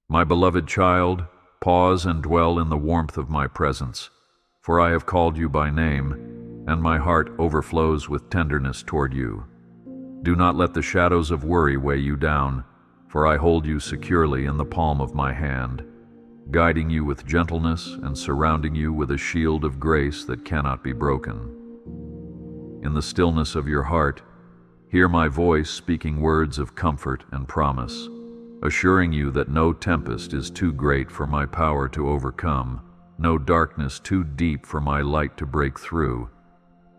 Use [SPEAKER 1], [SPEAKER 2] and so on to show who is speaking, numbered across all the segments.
[SPEAKER 1] My beloved child, pause and dwell in the warmth of my presence, for I have called you by name, and my heart overflows with tenderness toward you. Do not let the shadows of worry weigh you down, for I hold you securely in the palm of my hand, guiding you with gentleness and surrounding you with a shield of grace that cannot be broken. In the stillness of your heart, hear my voice speaking words of comfort and promise, assuring you that no tempest is too great for my power to overcome, no darkness too deep for my light to break through.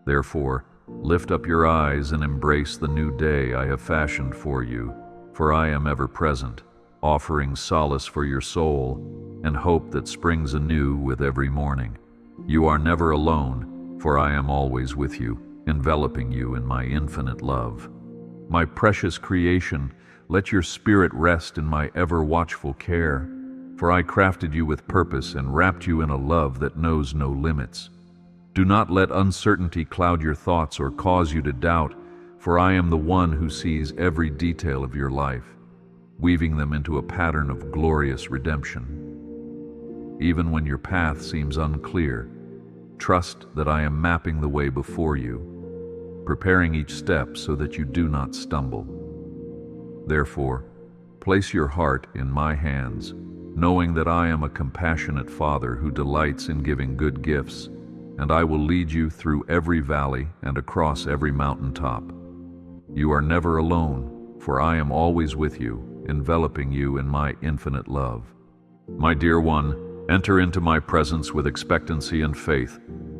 [SPEAKER 1] Therefore, lift up your eyes and embrace the new day I have fashioned for you, for I am ever present, offering solace for your soul and hope that springs anew with every morning. You are never alone, for I am always with you, enveloping you in my infinite love. My precious creation, let your spirit rest in my ever-watchful care, for I crafted you with purpose and wrapped you in a love that knows no limits. Do not let uncertainty cloud your thoughts or cause you to doubt, for I am the one who sees every detail of your life, weaving them into a pattern of glorious redemption. Even when your path seems unclear, trust that I am mapping the way before you, preparing each step so that you do not stumble. Therefore, place your heart in my hands, knowing that I am a compassionate Father who delights in giving good gifts, and I will lead you through every valley and across every mountaintop. You are never alone, for I am always with you, enveloping you in my infinite love. My dear one, enter into my presence with expectancy and faith,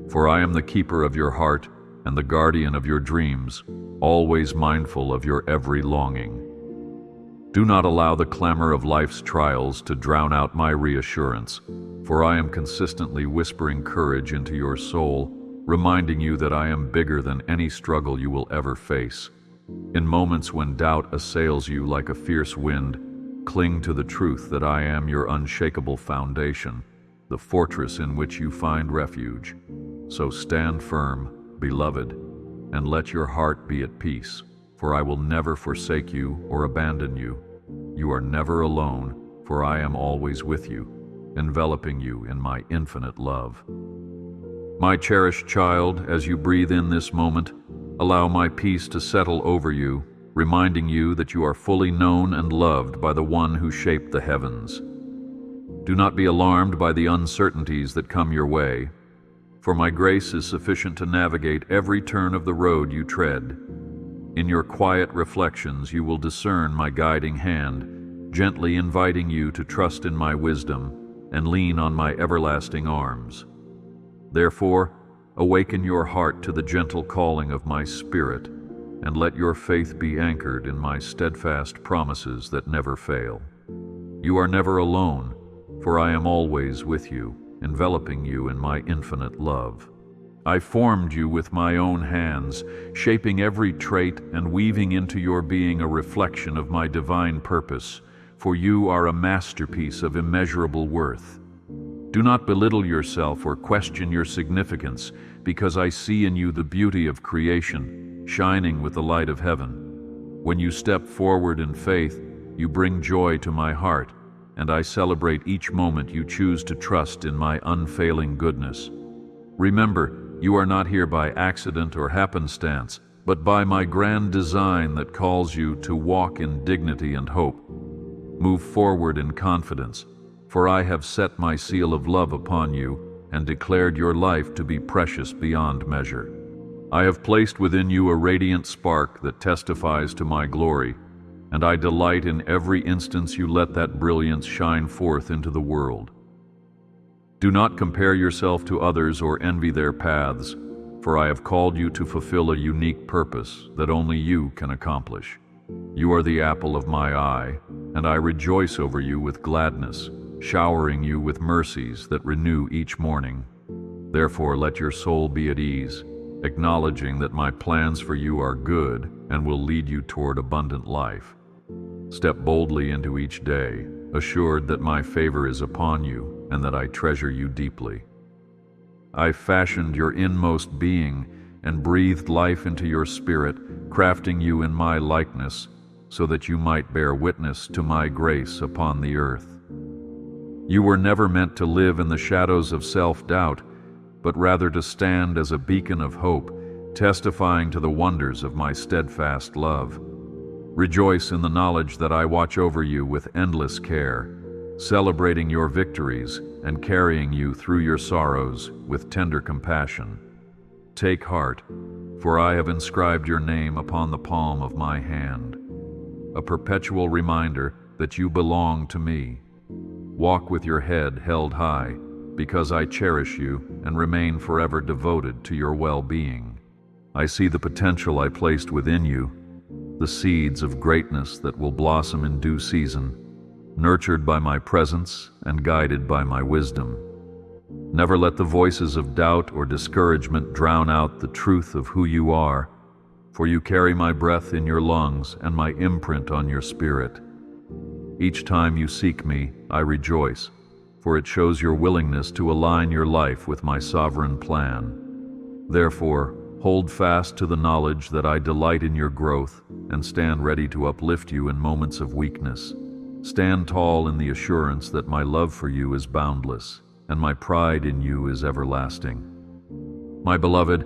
[SPEAKER 1] for I am the keeper of your heart and the guardian of your dreams, always mindful of your every longing. Do not allow the clamor of life's trials to drown out my reassurance, for I am consistently whispering courage into your soul, reminding you that I am bigger than any struggle you will ever face. In moments when doubt assails you like a fierce wind, cling to the truth that I am your unshakable foundation, the fortress in which you find refuge. So stand firm, beloved, and let your heart be at peace, for I will never forsake you or abandon you. You are never alone, for I am always with you, enveloping you in my infinite love. My cherished child, as you breathe in this moment, allow my peace to settle over you, reminding you that you are fully known and loved by the one who shaped the heavens. Do not be alarmed by the uncertainties that come your way, for my grace is sufficient to navigate every turn of the road you tread. In your quiet reflections you will discern my guiding hand, gently inviting you to trust in my wisdom and lean on my everlasting arms. Therefore, awaken your heart to the gentle calling of my Spirit, and let your faith be anchored in my steadfast promises that never fail. You are never alone, for I am always with you, enveloping you in my infinite love. I formed you with my own hands, shaping every trait and weaving into your being a reflection of my divine purpose, for you are a masterpiece of immeasurable worth. Do not belittle yourself or question your significance, because I see in you the beauty of creation, shining with the light of heaven. When you step forward in faith, you bring joy to my heart, and I celebrate each moment you choose to trust in my unfailing goodness. Remember, you are not here by accident or happenstance, but by my grand design that calls you to walk in dignity and hope. Move forward in confidence, for I have set my seal of love upon you and declared your life to be precious beyond measure. I have placed within you a radiant spark that testifies to my glory, and I delight in every instance you let that brilliance shine forth into the world. Do not compare yourself to others or envy their paths, for I have called you to fulfill a unique purpose that only you can accomplish. You are the apple of my eye, and I rejoice over you with gladness, showering you with mercies that renew each morning. Therefore let your soul be at ease, acknowledging that my plans for you are good and will lead you toward abundant life. Step boldly into each day, assured that my favor is upon you and that I treasure you deeply. I fashioned your inmost being and breathed life into your spirit, crafting you in my likeness, so that you might bear witness to my grace upon the earth. You were never meant to live in the shadows of self-doubt, but rather to stand as a beacon of hope, testifying to the wonders of my steadfast love. Rejoice in the knowledge that I watch over you with endless care, celebrating your victories and carrying you through your sorrows with tender compassion. Take heart, for I have inscribed your name upon the palm of my hand, a perpetual reminder that you belong to me. Walk with your head held high, because I cherish you and remain forever devoted to your well-being. I see the potential I placed within you, the seeds of greatness that will blossom in due season, nurtured by my presence and guided by my wisdom. Never let the voices of doubt or discouragement drown out the truth of who you are, for you carry my breath in your lungs and my imprint on your spirit. Each time you seek me, I rejoice, for it shows your willingness to align your life with my sovereign plan. Therefore, hold fast to the knowledge that I delight in your growth and stand ready to uplift you in moments of weakness. Stand tall in the assurance that my love for you is boundless and my pride in you is everlasting. My beloved,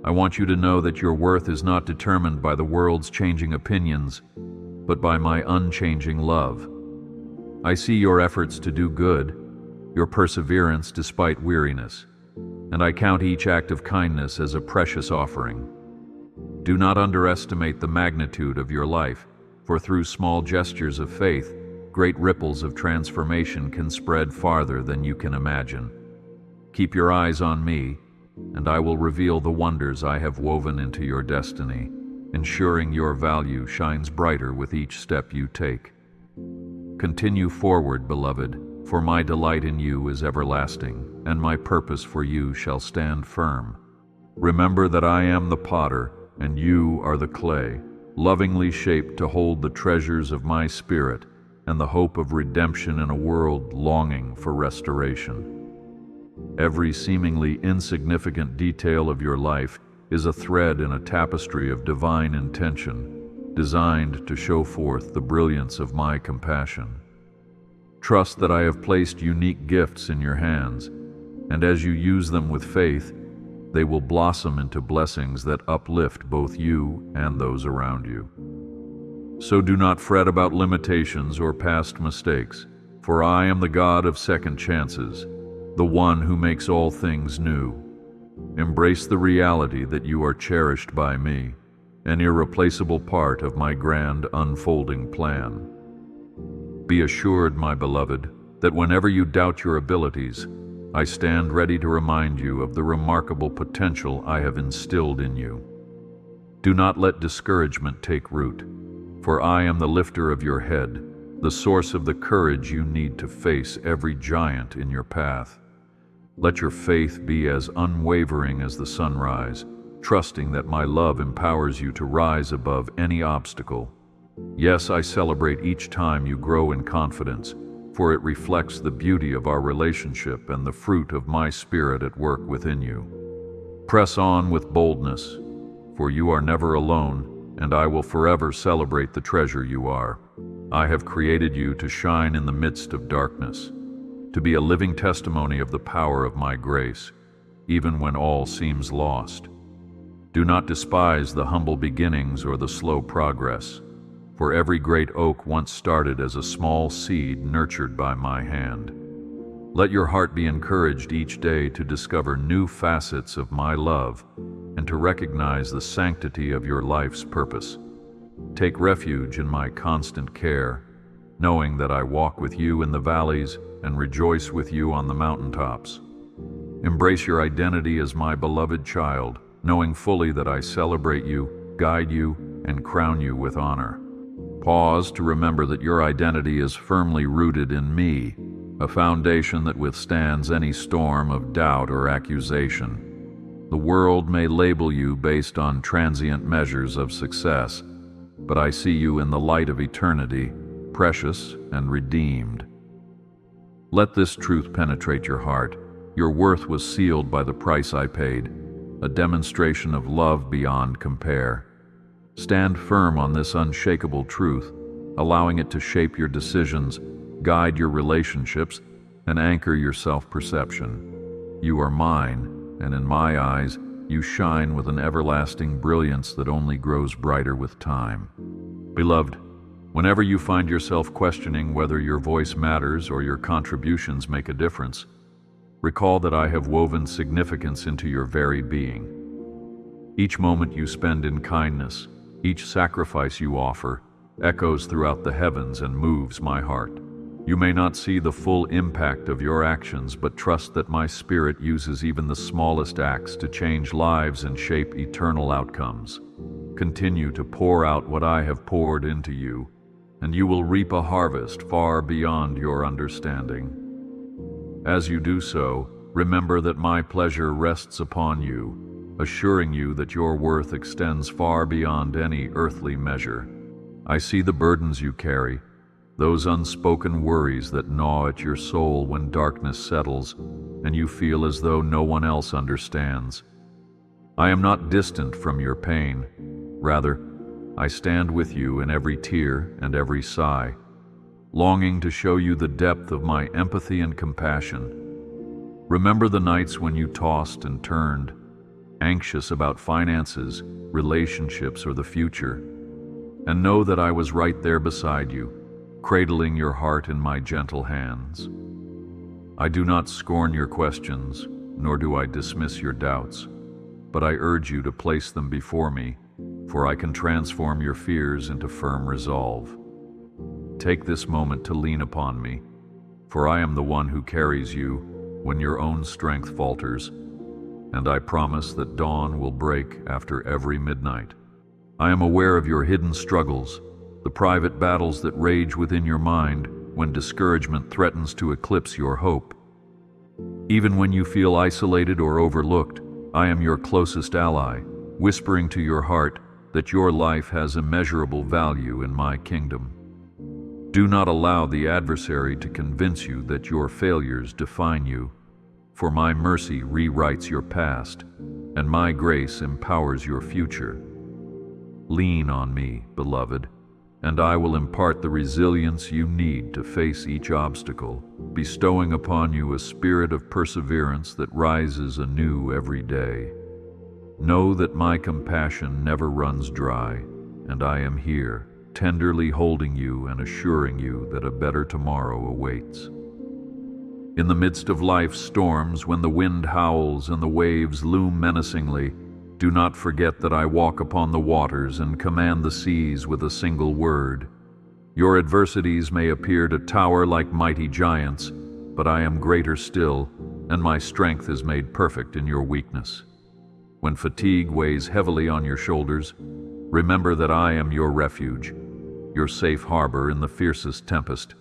[SPEAKER 1] I want you to know that your worth is not determined by the world's changing opinions, but by my unchanging love. I see your efforts to do good, your perseverance despite weariness, and I count each act of kindness as a precious offering. Do not underestimate the magnitude of your life, for through small gestures of faith, great ripples of transformation can spread farther than you can imagine. Keep your eyes on me, and I will reveal the wonders I have woven into your destiny, ensuring your value shines brighter with each step you take. Continue forward, beloved, for my delight in you is everlasting, and my purpose for you shall stand firm. Remember that I am the potter, and you are the clay, lovingly shaped to hold the treasures of my spirit and the hope of redemption in a world longing for restoration. Every seemingly insignificant detail of your life is a thread in a tapestry of divine intention, designed to show forth the brilliance of my compassion. Trust that I have placed unique gifts in your hands, and as you use them with faith, they will blossom into blessings that uplift both you and those around you. So do not fret about limitations or past mistakes, for I am the God of second chances, the one who makes all things new. Embrace the reality that you are cherished by me, an irreplaceable part of my grand unfolding plan. Be assured, my beloved, that whenever you doubt your abilities, I stand ready to remind you of the remarkable potential I have instilled in you. Do not let discouragement take root, for I am the lifter of your head, the source of the courage you need to face every giant in your path. Let your faith be as unwavering as the sunrise, trusting that my love empowers you to rise above any obstacle. Yes, I celebrate each time you grow in confidence, for it reflects the beauty of our relationship and the fruit of my spirit at work within you. Press on with boldness, for you are never alone, and I will forever celebrate the treasure you are. I have created you to shine in the midst of darkness, to be a living testimony of the power of my grace, even when all seems lost. Do not despise the humble beginnings or the slow progress, for every great oak once started as a small seed nurtured by my hand. Let your heart be encouraged each day to discover new facets of my love and to recognize the sanctity of your life's purpose. Take refuge in my constant care, knowing that I walk with you in the valleys and rejoice with you on the mountaintops. Embrace your identity as my beloved child, knowing fully that I celebrate you, guide you, and crown you with honor. Pause to remember that your identity is firmly rooted in me, a foundation that withstands any storm of doubt or accusation. The world may label you based on transient measures of success, but I see you in the light of eternity, precious and redeemed. Let this truth penetrate your heart. Your worth was sealed by the price I paid, a demonstration of love beyond compare. Stand firm on this unshakable truth, allowing it to shape your decisions, guide your relationships, and anchor your self-perception. You are mine, and in my eyes, you shine with an everlasting brilliance that only grows brighter with time. Beloved, whenever you find yourself questioning whether your voice matters or your contributions make a difference, recall that I have woven significance into your very being. Each moment you spend in kindness, each sacrifice you offer, echoes throughout the heavens and moves my heart. You may not see the full impact of your actions, but trust that my Spirit uses even the smallest acts to change lives and shape eternal outcomes. Continue to pour out what I have poured into you, and you will reap a harvest far beyond your understanding. As you do so, remember that my pleasure rests upon you, assuring you that your worth extends far beyond any earthly measure. I see the burdens you carry, those unspoken worries that gnaw at your soul when darkness settles and you feel as though no one else understands. I am not distant from your pain. Rather, I stand with you in every tear and every sigh, longing to show you the depth of my empathy and compassion. Remember the nights when you tossed and turned, anxious about finances, relationships, or the future, and know that I was right there beside you, cradling your heart in my gentle hands. I do not scorn your questions, nor do I dismiss your doubts, but I urge you to place them before me, for I can transform your fears into firm resolve. Take this moment to lean upon me, for I am the one who carries you when your own strength falters, and I promise that dawn will break after every midnight. I am aware of your hidden struggles, the private battles that rage within your mind when discouragement threatens to eclipse your hope. Even when you feel isolated or overlooked, I am your closest ally, whispering to your heart that your life has immeasurable value in my kingdom. Do not allow the adversary to convince you that your failures define you, for my mercy rewrites your past, and my grace empowers your future. Lean on me, beloved, and I will impart the resilience you need to face each obstacle, bestowing upon you a spirit of perseverance that rises anew every day. Know that my compassion never runs dry, and I am here, tenderly holding you and assuring you that a better tomorrow awaits. In the midst of life's storms, when the wind howls and the waves loom menacingly, do not forget that I walk upon the waters and command the seas with a single word. Your adversities may appear to tower like mighty giants, but I am greater still, and my strength is made perfect in your weakness. When fatigue weighs heavily on your shoulders, remember that I am your refuge, your safe harbor in the fiercest tempest,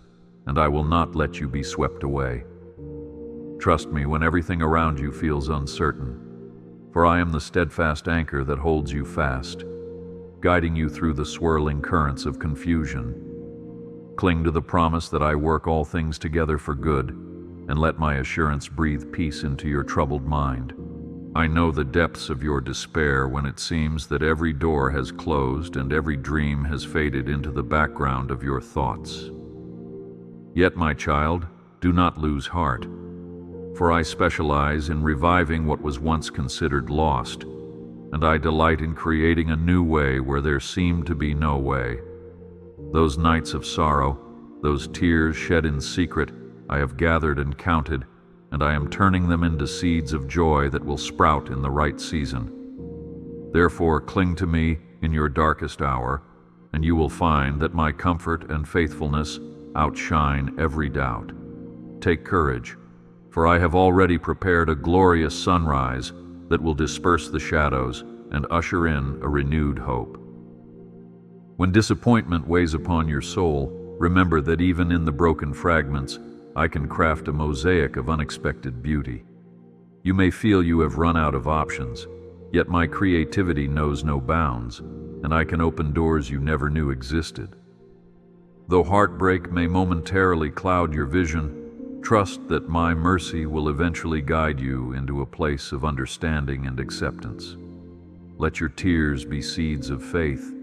[SPEAKER 1] and I will not let you be swept away. Trust me when everything around you feels uncertain, for I am the steadfast anchor that holds you fast, guiding you through the swirling currents of confusion. Cling to the promise that I work all things together for good, and let my assurance breathe peace into your troubled mind. I know the depths of your despair when it seems that every door has closed and every dream has faded into the background of your thoughts. Yet, my child, do not lose heart, for I specialize in reviving what was once considered lost, and I delight in creating a new way where there seemed to be no way. Those nights of sorrow, those tears shed in secret, I have gathered and counted, and I am turning them into seeds of joy that will sprout in the right season. Therefore, cling to me in your darkest hour, and you will find that my comfort and faithfulness outshine every doubt. Take courage, for I have already prepared a glorious sunrise that will disperse the shadows and usher in a renewed hope. When disappointment weighs upon your soul, remember that even in the broken fragments, I can craft a mosaic of unexpected beauty. You may feel you have run out of options, yet my creativity knows no bounds, and I can open doors you never knew existed. Though heartbreak may momentarily cloud your vision, trust that my mercy will eventually guide you into a place of understanding and acceptance. Let your tears be seeds of faith,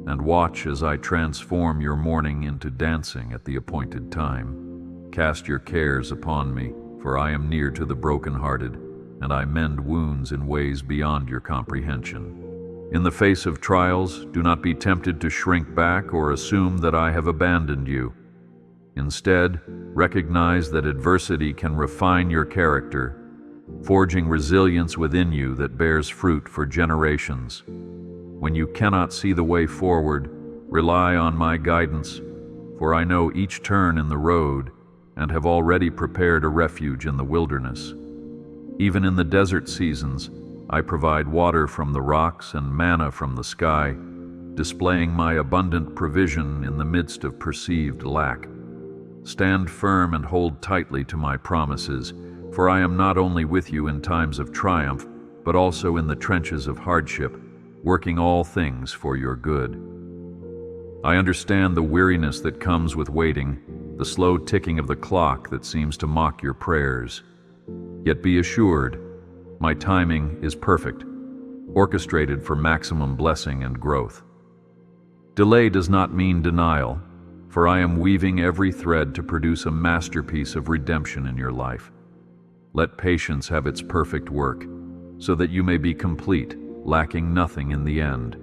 [SPEAKER 1] and watch as I transform your mourning into dancing at the appointed time. Cast your cares upon me, for I am near to the brokenhearted, and I mend wounds in ways beyond your comprehension. In the face of trials, do not be tempted to shrink back or assume that I have abandoned you. Instead, recognize that adversity can refine your character, forging resilience within you that bears fruit for generations. When you cannot see the way forward, rely on my guidance, for I know each turn in the road and have already prepared a refuge in the wilderness. Even in the desert seasons, I provide water from the rocks and manna from the sky, displaying my abundant provision in the midst of perceived lack. Stand firm and hold tightly to my promises, for I am not only with you in times of triumph, but also in the trenches of hardship, working all things for your good. I understand the weariness that comes with waiting, the slow ticking of the clock that seems to mock your prayers. Yet be assured, my timing is perfect, orchestrated for maximum blessing and growth. Delay does not mean denial, for I am weaving every thread to produce a masterpiece of redemption in your life. Let patience have its perfect work, so that you may be complete, lacking nothing in the end.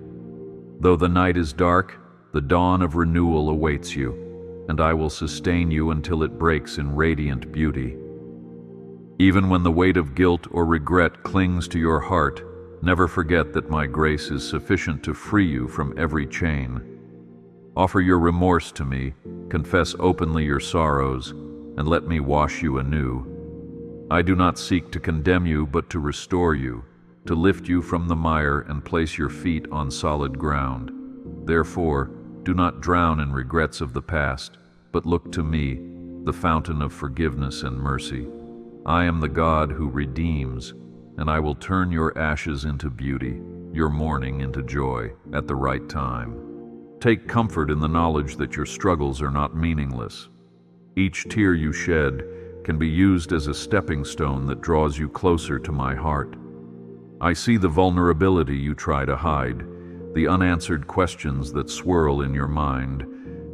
[SPEAKER 1] Though the night is dark, the dawn of renewal awaits you, and I will sustain you until it breaks in radiant beauty. Even when the weight of guilt or regret clings to your heart, never forget that my grace is sufficient to free you from every chain. Offer your remorse to me, confess openly your sorrows, and let me wash you anew. I do not seek to condemn you, but to restore you, to lift you from the mire and place your feet on solid ground. Therefore, do not drown in regrets of the past, but look to me, the fountain of forgiveness and mercy. I am the God who redeems, and I will turn your ashes into beauty, your mourning into joy at the right time. Take comfort in the knowledge that your struggles are not meaningless. Each tear you shed can be used as a stepping stone that draws you closer to my heart. I see the vulnerability you try to hide, the unanswered questions that swirl in your mind,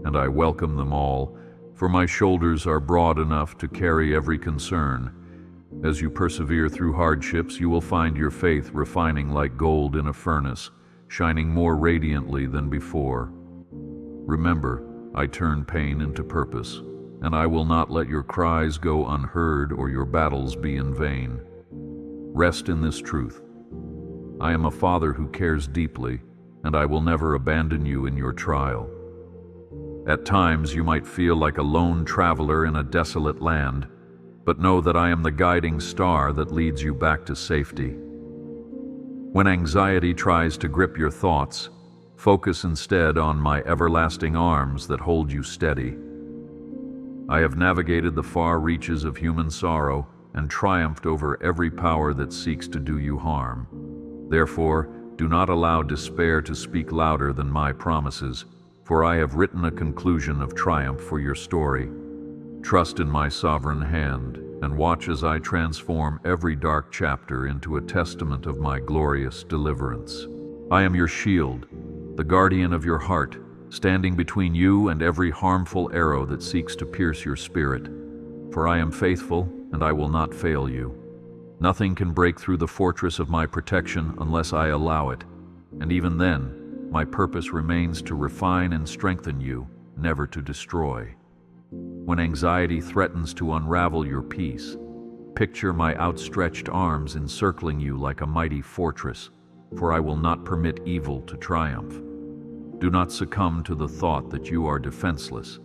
[SPEAKER 1] and I welcome them all, for my shoulders are broad enough to carry every concern. As you persevere through hardships, you will find your faith refining like gold in a furnace, shining more radiantly than before. Remember, I turn pain into purpose, and I will not let your cries go unheard or your battles be in vain. Rest in this truth. I am a Father who cares deeply, and I will never abandon you in your trial. At times you might feel like a lone traveler in a desolate land, but know that I am the guiding star that leads you back to safety. When anxiety tries to grip your thoughts, focus instead on my everlasting arms that hold you steady. I have navigated the far reaches of human sorrow and triumphed over every power that seeks to do you harm. Therefore, do not allow despair to speak louder than my promises, for I have written a conclusion of triumph for your story. Trust in my sovereign hand, and watch as I transform every dark chapter into a testament of my glorious deliverance. I am your shield, the guardian of your heart, standing between you and every harmful arrow that seeks to pierce your spirit. For I am faithful, and I will not fail you. Nothing can break through the fortress of my protection unless I allow it, and even then, my purpose remains to refine and strengthen you, never to destroy. When anxiety threatens to unravel your peace, picture my outstretched arms encircling you like a mighty fortress, for I will not permit evil to triumph. Do not succumb to the thought that you are defenseless,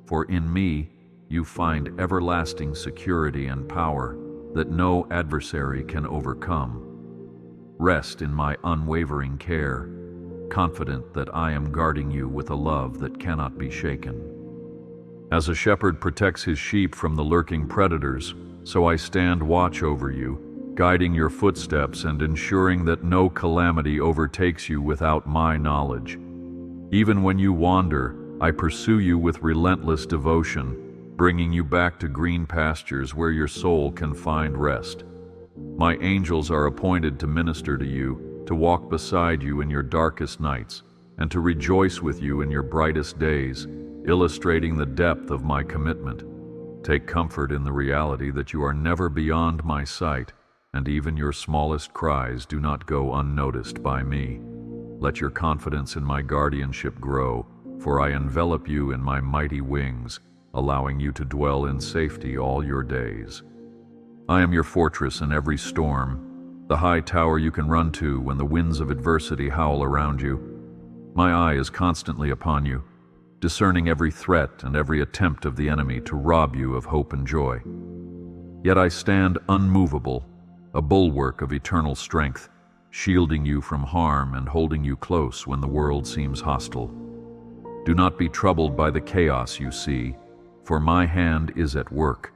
[SPEAKER 1] for in me you find everlasting security and power that no adversary can overcome. Rest in my unwavering care, confident that I am guarding you with a love that cannot be shaken. As a shepherd protects his sheep from the lurking predators, so I stand watch over you, guiding your footsteps and ensuring that no calamity overtakes you without my knowledge. Even when you wander, I pursue you with relentless devotion, bringing you back to green pastures where your soul can find rest. My angels are appointed to minister to you, to walk beside you in your darkest nights, and to rejoice with you in your brightest days, illustrating the depth of my commitment. Take comfort in the reality that you are never beyond my sight, and even your smallest cries do not go unnoticed by me. Let your confidence in my guardianship grow, for I envelop you in my mighty wings, allowing you to dwell in safety all your days. I am your fortress in every storm, the high tower you can run to when the winds of adversity howl around you. My eye is constantly upon you, discerning every threat and every attempt of the enemy to rob you of hope and joy. Yet I stand unmovable, a bulwark of eternal strength, shielding you from harm and holding you close when the world seems hostile. Do not be troubled by the chaos you see, for my hand is at work,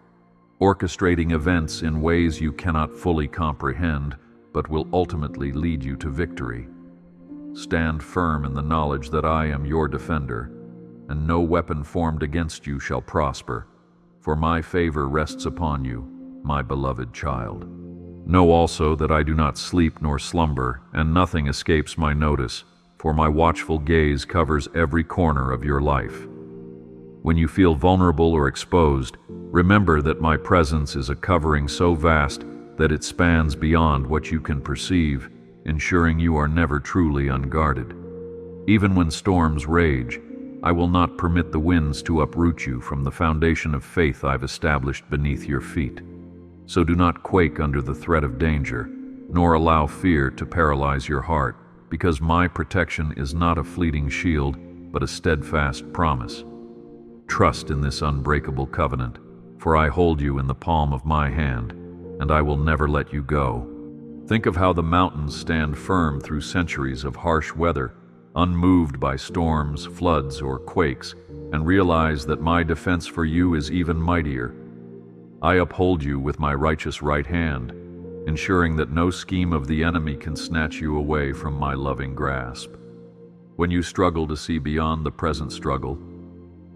[SPEAKER 1] orchestrating events in ways you cannot fully comprehend, but will ultimately lead you to victory. Stand firm in the knowledge that I am your defender, and no weapon formed against you shall prosper, for my favor rests upon you, my beloved child. Know also that I do not sleep nor slumber, and nothing escapes my notice, for my watchful gaze covers every corner of your life. When you feel vulnerable or exposed, remember that my presence is a covering so vast that it spans beyond what you can perceive, ensuring you are never truly unguarded. Even when storms rage, I will not permit the winds to uproot you from the foundation of faith I've established beneath your feet. So do not quake under the threat of danger, nor allow fear to paralyze your heart, because my protection is not a fleeting shield, but a steadfast promise. Trust in this unbreakable covenant, for I hold you in the palm of my hand, and I will never let you go. Think of how the mountains stand firm through centuries of harsh weather, unmoved by storms, floods, or quakes, and realize that my defense for you is even mightier. I uphold you with my righteous right hand, ensuring that no scheme of the enemy can snatch you away from my loving grasp. When you struggle to see beyond the present struggle,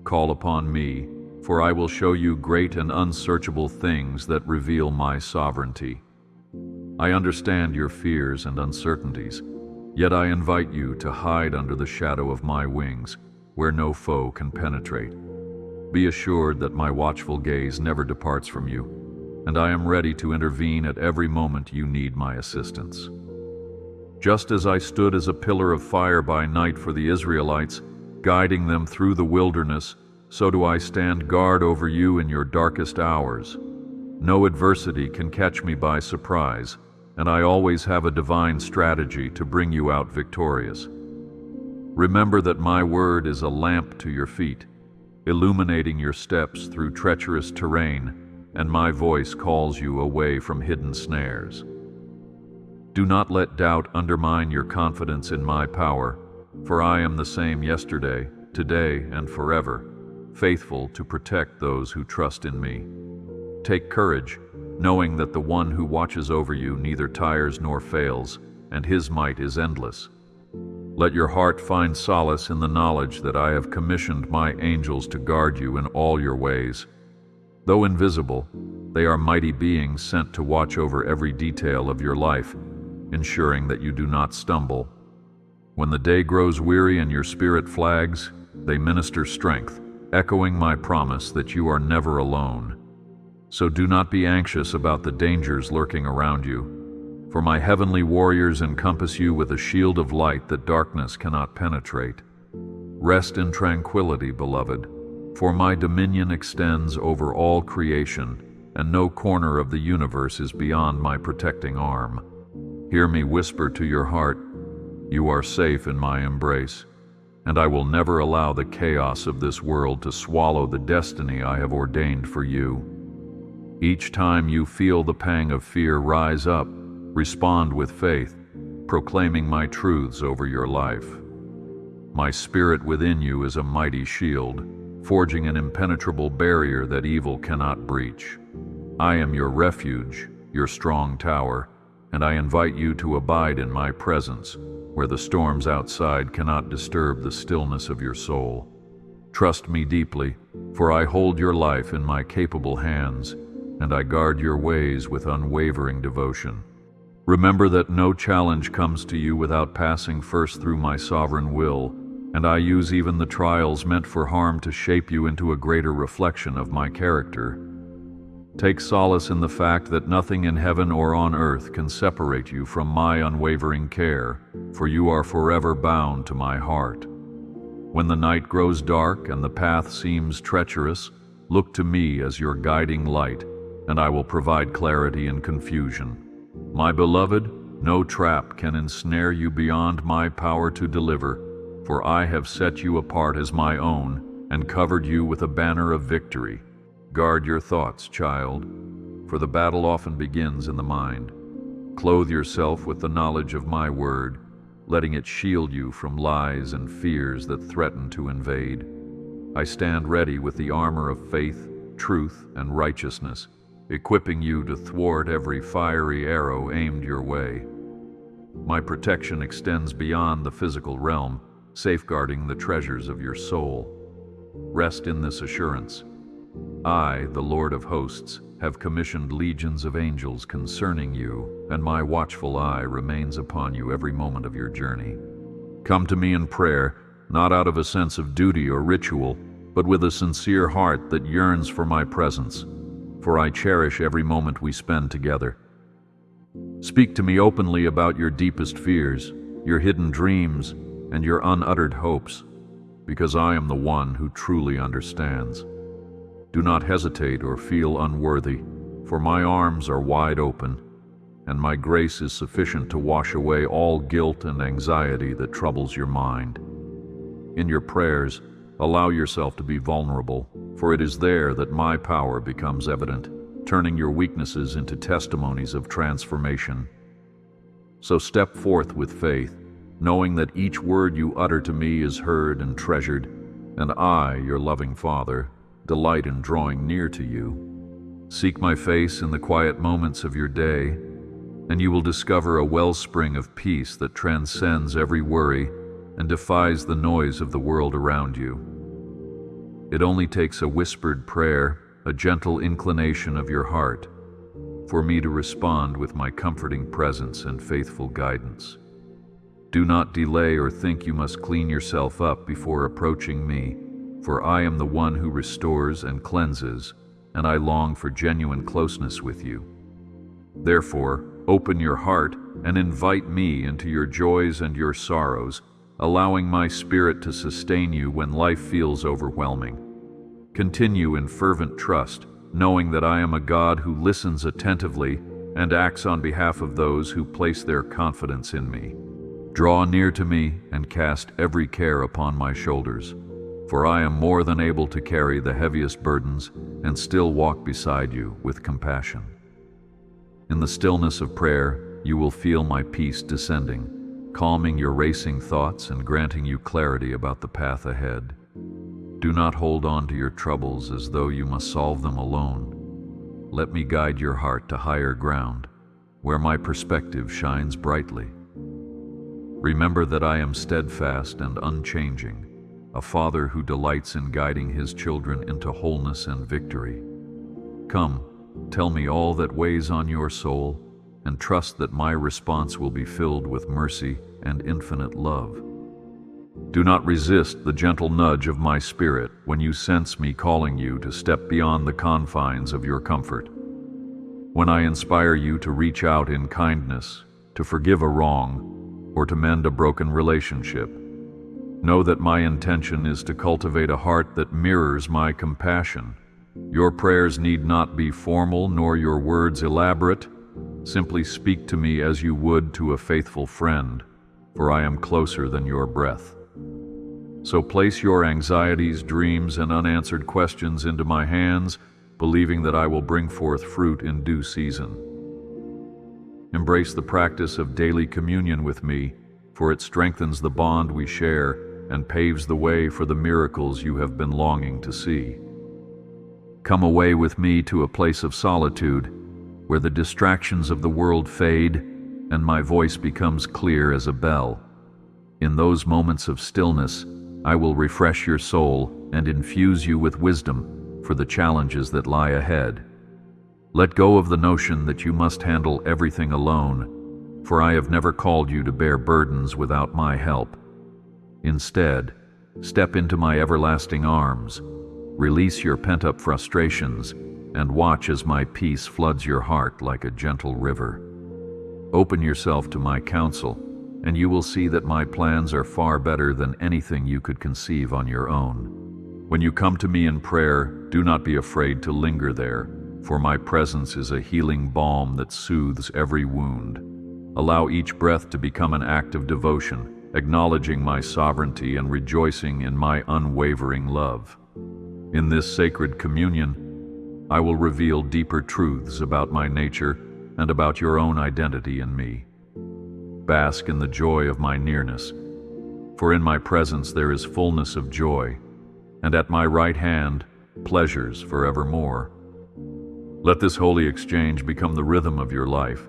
[SPEAKER 1] call upon me, for I will show you great and unsearchable things that reveal my sovereignty. I understand your fears and uncertainties, yet I invite you to hide under the shadow of my wings, where no foe can penetrate. Be assured that my watchful gaze never departs from you, and I am ready to intervene at every moment you need my assistance. Just as I stood as a pillar of fire by night for the Israelites, guiding them through the wilderness, so do I stand guard over you in your darkest hours. No adversity can catch me by surprise, and I always have a divine strategy to bring you out victorious. Remember that my word is a lamp to your feet, illuminating your steps through treacherous terrain, and my voice calls you away from hidden snares. Do not let doubt undermine your confidence in my power, for I am the same yesterday, today, and forever, faithful to protect those who trust in me. Take courage, knowing that the one who watches over you neither tires nor fails, and his might is endless. Let your heart find solace in the knowledge that I have commissioned my angels to guard you in all your ways. Though invisible, they are mighty beings sent to watch over every detail of your life, ensuring that you do not stumble. When the day grows weary and your spirit flags, they minister strength, echoing my promise that you are never alone. So do not be anxious about the dangers lurking around you, for my heavenly warriors encompass you with a shield of light that darkness cannot penetrate. Rest in tranquility, beloved, for my dominion extends over all creation, and no corner of the universe is beyond my protecting arm. Hear me whisper to your heart, you are safe in my embrace, and I will never allow the chaos of this world to swallow the destiny I have ordained for you. Each time you feel the pang of fear rise up, respond with faith, proclaiming my truths over your life. My spirit within you is a mighty shield, forging an impenetrable barrier that evil cannot breach. I am your refuge, your strong tower, and I invite you to abide in my presence, where the storms outside cannot disturb the stillness of your soul. Trust me deeply, for I hold your life in my capable hands, and I guard your ways with unwavering devotion. Remember that no challenge comes to you without passing first through my sovereign will, and I use even the trials meant for harm to shape you into a greater reflection of my character. Take solace in the fact that nothing in heaven or on earth can separate you from my unwavering care, for you are forever bound to my heart. When the night grows dark and the path seems treacherous, look to me as your guiding light, and I will provide clarity in confusion. My beloved, no trap can ensnare you beyond my power to deliver, for I have set you apart as my own and covered you with a banner of victory. Guard your thoughts, child, for the battle often begins in the mind. Clothe yourself with the knowledge of my word, letting it shield you from lies and fears that threaten to invade. I stand ready with the armor of faith, truth, and righteousness, equipping you to thwart every fiery arrow aimed your way. My protection extends beyond the physical realm, safeguarding the treasures of your soul. Rest in this assurance. I, the Lord of hosts, have commissioned legions of angels concerning you, and my watchful eye remains upon you every moment of your journey. Come to me in prayer, not out of a sense of duty or ritual, but with a sincere heart that yearns for my presence, for I cherish every moment we spend together. Speak to me openly about your deepest fears, your hidden dreams, and your unuttered hopes, because I am the one who truly understands. Do not hesitate or feel unworthy, for my arms are wide open, and my grace is sufficient to wash away all guilt and anxiety that troubles your mind. In your prayers, allow yourself to be vulnerable, for it is there that my power becomes evident, turning your weaknesses into testimonies of transformation. So step forth with faith, knowing that each word you utter to me is heard and treasured, and I, your loving Father, delight in drawing near to you. Seek my face in the quiet moments of your day, and you will discover a wellspring of peace that transcends every worry and defies the noise of the world around you. It only takes a whispered prayer, a gentle inclination of your heart, for me to respond with my comforting presence and faithful guidance. Do not delay or think you must clean yourself up before approaching me, for I am the one who restores and cleanses, and I long for genuine closeness with you. Therefore, open your heart and invite me into your joys and your sorrows, allowing my spirit to sustain you when life feels overwhelming. Continue in fervent trust, knowing that I am a God who listens attentively and acts on behalf of those who place their confidence in me. Draw near to me and cast every care upon my shoulders, for I am more than able to carry the heaviest burdens and still walk beside you with compassion. In the stillness of prayer, you will feel my peace descending, calming your racing thoughts and granting you clarity about the path ahead. Do not hold on to your troubles as though you must solve them alone. Let me guide your heart to higher ground, where my perspective shines brightly. Remember that I am steadfast and unchanging, a father who delights in guiding his children into wholeness and victory. Come, tell me all that weighs on your soul, and trust that my response will be filled with mercy and infinite love. Do not resist the gentle nudge of my spirit when you sense me calling you to step beyond the confines of your comfort. When I inspire you to reach out in kindness, to forgive a wrong, or to mend a broken relationship, know that my intention is to cultivate a heart that mirrors my compassion. Your prayers need not be formal nor your words elaborate. Simply speak to me as you would to a faithful friend, for I am closer than your breath. So place your anxieties, dreams, and unanswered questions into my hands, believing that I will bring forth fruit in due season. Embrace the practice of daily communion with me, for it strengthens the bond we share and paves the way for the miracles you have been longing to see. Come away with me to a place of solitude, where the distractions of the world fade and my voice becomes clear as a bell. In those moments of stillness, I will refresh your soul and infuse you with wisdom for the challenges that lie ahead. Let go of the notion that you must handle everything alone, for I have never called you to bear burdens without my help. Instead, Step into my everlasting arms. Release your pent-up frustrations and watch as my peace floods your heart like a gentle river. Open yourself to my counsel, and you will see that my plans are far better than anything you could conceive on your own. When you come to me in prayer, do not be afraid to linger there, for my presence is a healing balm that soothes every wound. Allow each breath to become an act of devotion, acknowledging my sovereignty and rejoicing in my unwavering love. In this sacred communion, I will reveal deeper truths about my nature and about your own identity in me. Bask in the joy of my nearness, for in my presence there is fullness of joy, and at my right hand, pleasures forevermore. Let this holy exchange become the rhythm of your life,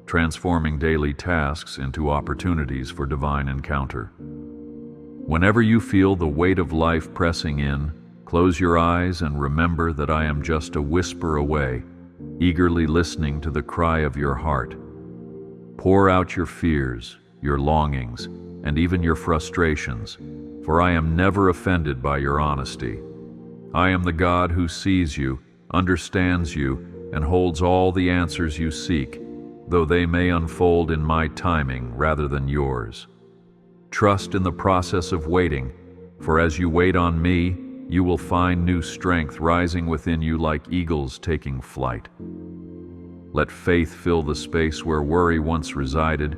[SPEAKER 1] transforming daily tasks into opportunities for divine encounter. Whenever you feel the weight of life pressing in, close your eyes and remember that I am just a whisper away, eagerly listening to the cry of your heart. Pour out your fears, your longings, and even your frustrations, for I am never offended by your honesty. I am the God who sees you, understands you, and holds all the answers you seek, though they may unfold in my timing rather than yours. Trust in the process of waiting, for as you wait on me, you will find new strength rising within you like eagles taking flight. Let faith fill the space where worry once resided,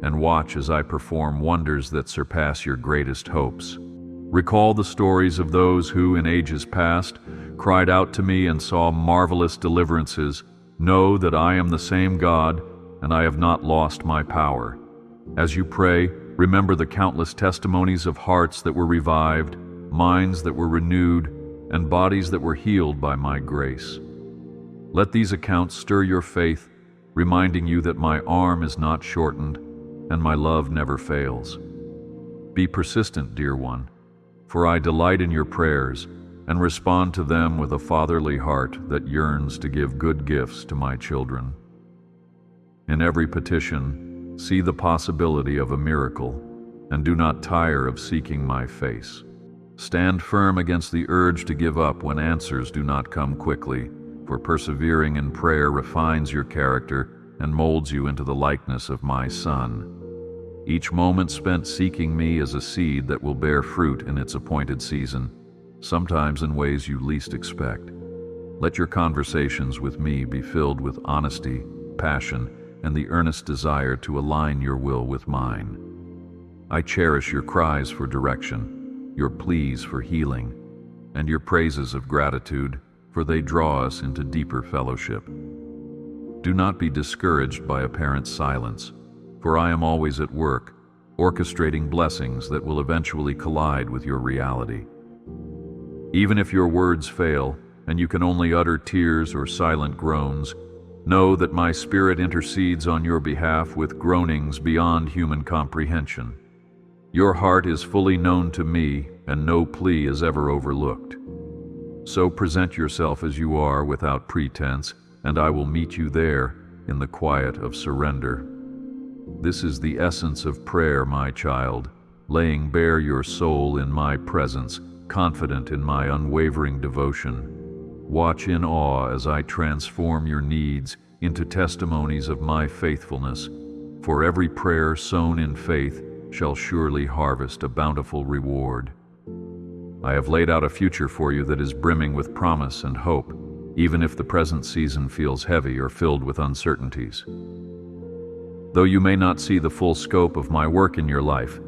[SPEAKER 1] and watch as I perform wonders that surpass your greatest hopes. Recall the stories of those who, in ages past, cried out to me and saw marvelous deliverances. Know that I am the same God, and I have not lost my power. As you pray, remember the countless testimonies of hearts that were revived, minds that were renewed, and bodies that were healed by my grace. Let these accounts stir your faith, reminding you that my arm is not shortened and my love never fails. Be persistent, dear one, for I delight in your prayers and respond to them with a fatherly heart that yearns to give good gifts to my children. In every petition, see the possibility of a miracle, and do not tire of seeking my face. Stand firm against the urge to give up when answers do not come quickly, for persevering in prayer refines your character and molds you into the likeness of my Son. Each moment spent seeking me is a seed that will bear fruit in its appointed season, sometimes in ways you least expect. Let your conversations with me be filled with honesty, passion, and the earnest desire to align your will with mine. I cherish your cries for direction, your pleas for healing, and your praises of gratitude, for they draw us into deeper fellowship. Do not be discouraged by apparent silence, for I am always at work, orchestrating blessings that will eventually collide with your reality. Even if your words fail, and you can only utter tears or silent groans, know that my Spirit intercedes on your behalf with groanings beyond human comprehension. Your heart is fully known to me, and no plea is ever overlooked. So present yourself as you are without pretense, and I will meet you there in the quiet of surrender. This is the essence of prayer, my child, laying bare your soul in my presence, confident in my unwavering devotion. Watch in awe as I transform your needs into testimonies of my faithfulness, for every prayer sown in faith shall surely harvest a bountiful reward. I have laid out a future for you that is brimming with promise and hope, even if the present season feels heavy or filled with uncertainties. Though you may not see the full scope of my work in your life,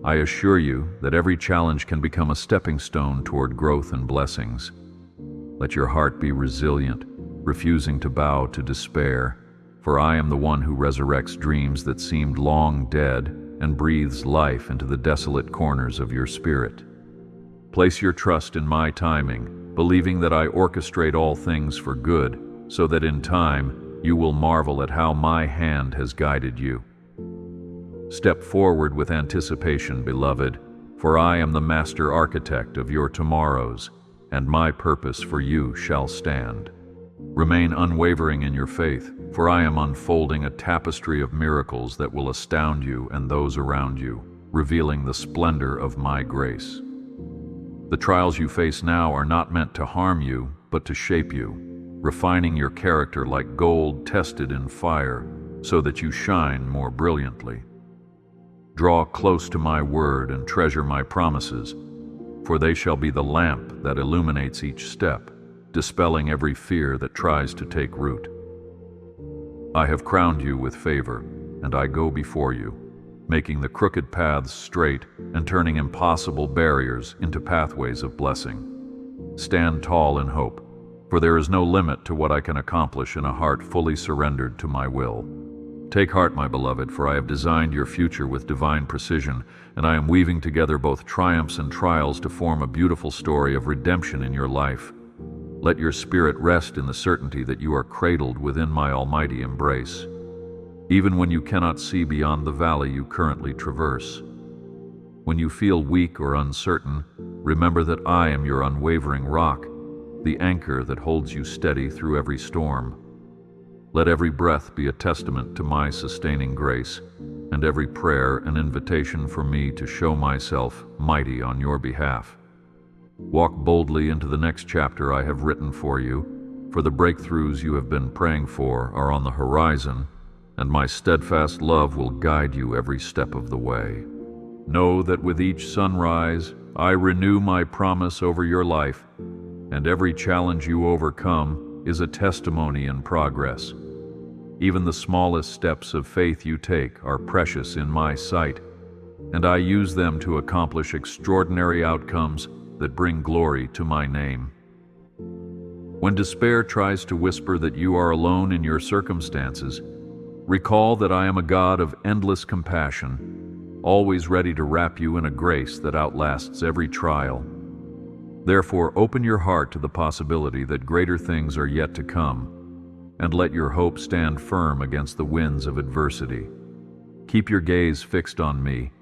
[SPEAKER 1] I assure you that every challenge can become a stepping stone toward growth and blessings. Let your heart be resilient, refusing to bow to despair, for I am the one who resurrects dreams that seemed long dead and breathes life into the desolate corners of your spirit. Place your trust in my timing, believing that I orchestrate all things for good, so that in time you will marvel at how my hand has guided you. Step forward with anticipation, beloved, for I am the master architect of your tomorrows, and my purpose for you shall stand. Remain unwavering in your faith, for I am unfolding a tapestry of miracles that will astound you and those around you, revealing the splendor of my grace. The trials you face now are not meant to harm you, but to shape you, refining your character like gold tested in fire, so that you shine more brilliantly. Draw close to my word and treasure my promises, for they shall be the lamp that illuminates each step, dispelling every fear that tries to take root. I have crowned you with favor, and I go before you, making the crooked paths straight and turning impossible barriers into pathways of blessing. Stand tall in hope, for there is no limit to what I can accomplish in a heart fully surrendered to my will. Take heart, my beloved, for I have designed your future with divine precision, and I am weaving together both triumphs and trials to form a beautiful story of redemption in your life. Let your spirit rest in the certainty that you are cradled within my almighty embrace, even when you cannot see beyond the valley you currently traverse. When you feel weak or uncertain, remember that I am your unwavering rock, the anchor that holds you steady through every storm. Let every breath be a testament to my sustaining grace, and every prayer an invitation for me to show myself mighty on your behalf. Walk boldly into the next chapter I have written for you, for the breakthroughs you have been praying for are on the horizon, and my steadfast love will guide you every step of the way. Know that with each sunrise, I renew my promise over your life, and every challenge you overcome is a testimony in progress. Even the smallest steps of faith you take are precious in my sight, and I use them to accomplish extraordinary outcomes that bring glory to my name. When despair tries to whisper that you are alone in your circumstances, recall that I am a God of endless compassion, always ready to wrap you in a grace that outlasts every trial. Therefore, open your heart to the possibility that greater things are yet to come, and let your hope stand firm against the winds of adversity. Keep your gaze fixed on me,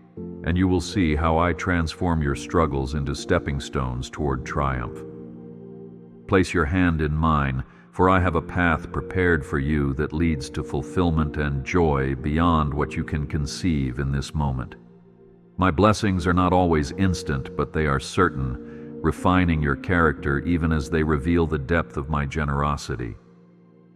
[SPEAKER 1] and you will see how I transform your struggles into stepping stones toward triumph. Place your hand in mine, for I have a path prepared for you that leads to fulfillment and joy beyond what you can conceive in this moment. My blessings are not always instant, but they are certain, refining your character even as they reveal the depth of my generosity.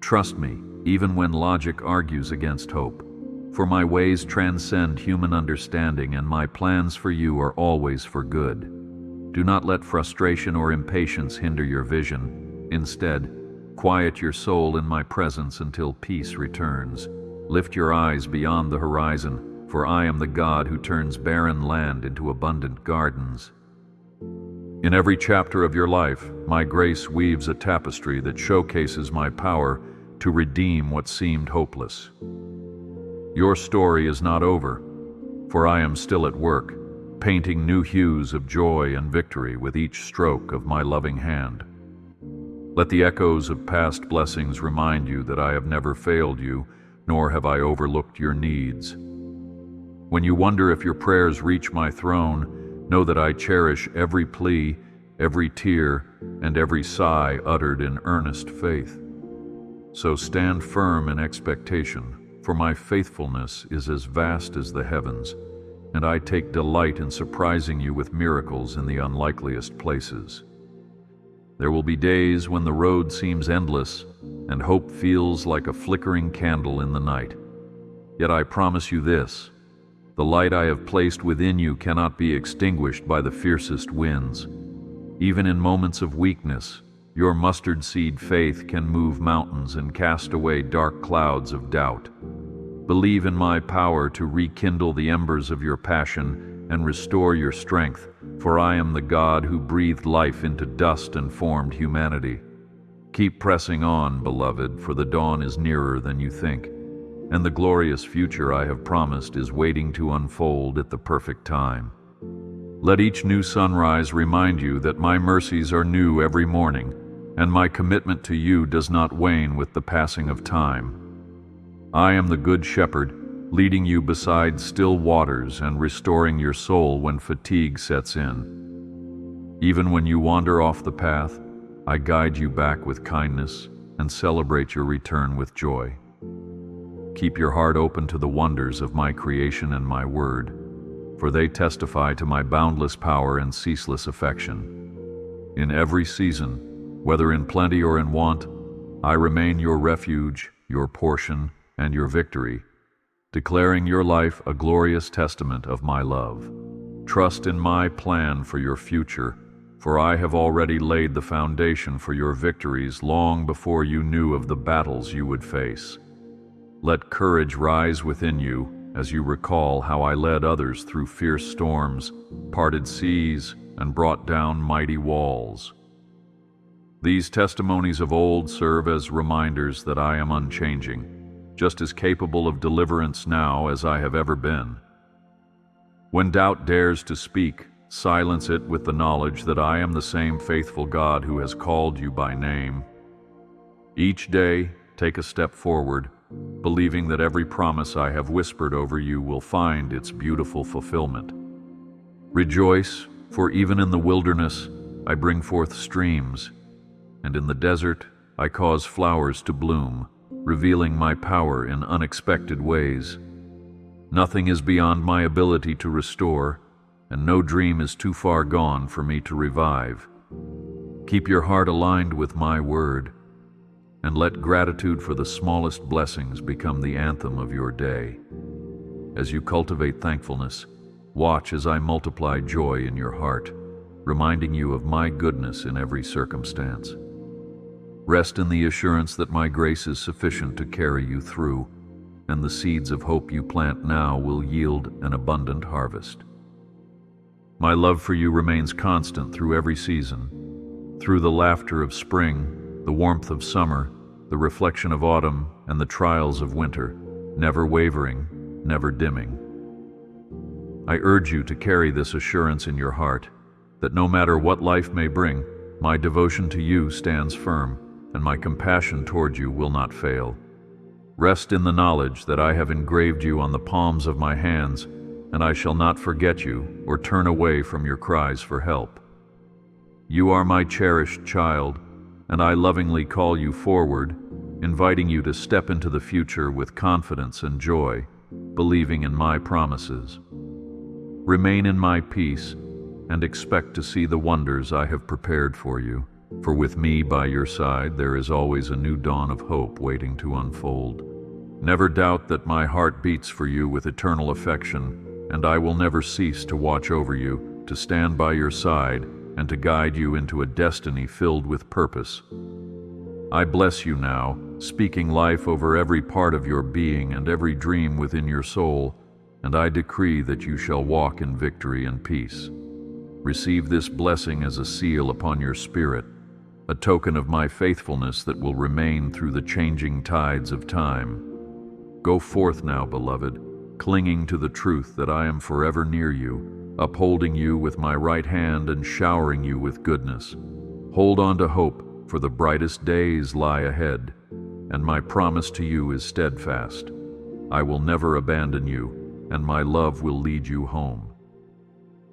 [SPEAKER 1] Trust me, even when logic argues against hope, for my ways transcend human understanding and my plans for you are always for good. Do not let frustration or impatience hinder your vision. Instead, quiet your soul in my presence until peace returns. Lift your eyes beyond the horizon, for I am the God who turns barren land into abundant gardens. In every chapter of your life, my grace weaves a tapestry that showcases my power to redeem what seemed hopeless. Your story is not over, for I am still at work, painting new hues of joy and victory with each stroke of my loving hand. Let the echoes of past blessings remind you that I have never failed you, nor have I overlooked your needs. When you wonder if your prayers reach my throne, know that I cherish every plea, every tear, and every sigh uttered in earnest faith. So stand firm in expectation, for my faithfulness is as vast as the heavens, and I take delight in surprising you with miracles in the unlikeliest places. There will be days when the road seems endless, and hope feels like a flickering candle in the night. Yet I promise you this: the light I have placed within you cannot be extinguished by the fiercest winds. Even in moments of weakness, your mustard seed faith can move mountains and cast away dark clouds of doubt. Believe in my power to rekindle the embers of your passion and restore your strength, for I am the God who breathed life into dust and formed humanity. Keep pressing on, beloved, for the dawn is nearer than you think, and the glorious future I have promised is waiting to unfold at the perfect time. Let each new sunrise remind you that my mercies are new every morning, and my commitment to you does not wane with the passing of time. I am the Good Shepherd, leading you beside still waters and restoring your soul when fatigue sets in. Even when you wander off the path, I guide you back with kindness and celebrate your return with joy. Keep your heart open to the wonders of my creation and my word, for they testify to my boundless power and ceaseless affection. In every season, whether in plenty or in want, I remain your refuge, your portion, and your victory, declaring your life a glorious testament of my love. Trust in my plan for your future, for I have already laid the foundation for your victories long before you knew of the battles you would face. Let courage rise within you as you recall how I led others through fierce storms, parted seas, and brought down mighty walls. These testimonies of old serve as reminders that I am unchanging, just as capable of deliverance now as I have ever been. When doubt dares to speak, silence it with the knowledge that I am the same faithful God who has called you by name. Each day, take a step forward, believing that every promise I have whispered over you will find its beautiful fulfillment. Rejoice, for even in the wilderness I bring forth streams, and in the desert I cause flowers to bloom, revealing my power in unexpected ways. Nothing is beyond my ability to restore, and no dream is too far gone for me to revive. Keep your heart aligned with my word, and let gratitude for the smallest blessings become the anthem of your day. As you cultivate thankfulness, watch as I multiply joy in your heart, reminding you of my goodness in every circumstance. Rest in the assurance that my grace is sufficient to carry you through, and the seeds of hope you plant now will yield an abundant harvest. My love for you remains constant through every season, through the laughter of spring, the warmth of summer, the reflection of autumn, and the trials of winter, never wavering, never dimming. I urge you to carry this assurance in your heart, that no matter what life may bring, my devotion to you stands firm, and my compassion toward you will not fail. Rest in the knowledge that I have engraved you on the palms of my hands, and I shall not forget you or turn away from your cries for help. You are my cherished child, and I lovingly call you forward, inviting you to step into the future with confidence and joy, believing in my promises. Remain in my peace, and expect to see the wonders I have prepared for you. For with me by your side, there is always a new dawn of hope waiting to unfold. Never doubt that my heart beats for you with eternal affection, and I will never cease to watch over you, to stand by your side, and to guide you into a destiny filled with purpose. I bless you now, speaking life over every part of your being and every dream within your soul, and I decree that you shall walk in victory and peace. Receive this blessing as a seal upon your spirit, a token of my faithfulness that will remain through the changing tides of time. Go forth now, beloved, clinging to the truth that I am forever near you, upholding you with my right hand and showering you with goodness. Hold on to hope, for the brightest days lie ahead, and my promise to you is steadfast. I will never abandon you, and my love will lead you home.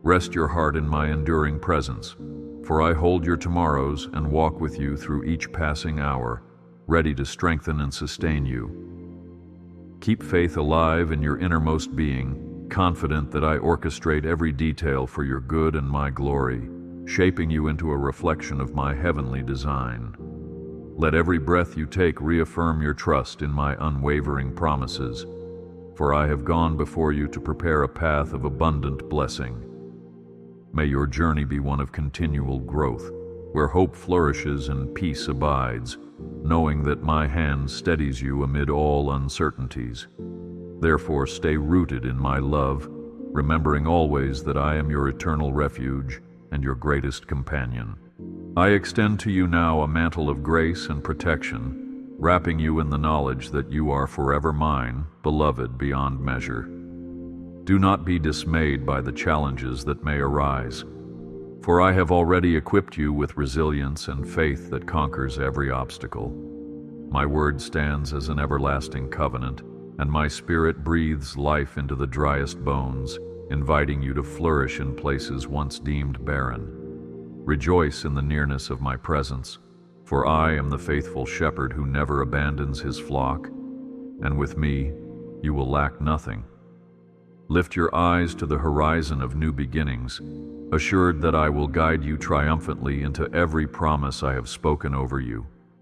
[SPEAKER 1] Rest your heart in my enduring presence, for I hold your tomorrows and walk with you through each passing hour, ready to strengthen and sustain you. Keep faith alive in your innermost being, confident that I orchestrate every detail for your good and my glory, shaping you into a reflection of my heavenly design. Let every breath you take reaffirm your trust in my unwavering promises, for I have gone before you to prepare a path of abundant blessing. May your journey be one of continual growth, where hope flourishes and peace abides, knowing that my hand steadies you amid all uncertainties. Therefore, stay rooted in my love, remembering always that I am your eternal refuge and your greatest companion. I extend to you now a mantle of grace and protection, wrapping you in the knowledge that you are forever mine, beloved beyond measure. Do not be dismayed by the challenges that may arise, for I have already equipped you with resilience and faith that conquers every obstacle. My word stands as an everlasting covenant, and my spirit breathes life into the driest bones, inviting you to flourish in places once deemed barren. Rejoice in the nearness of my presence, for I am the faithful shepherd who never abandons his flock, and with me you will lack nothing. Lift your eyes to the horizon of new beginnings, assured that I will guide you triumphantly into every promise I have spoken over you.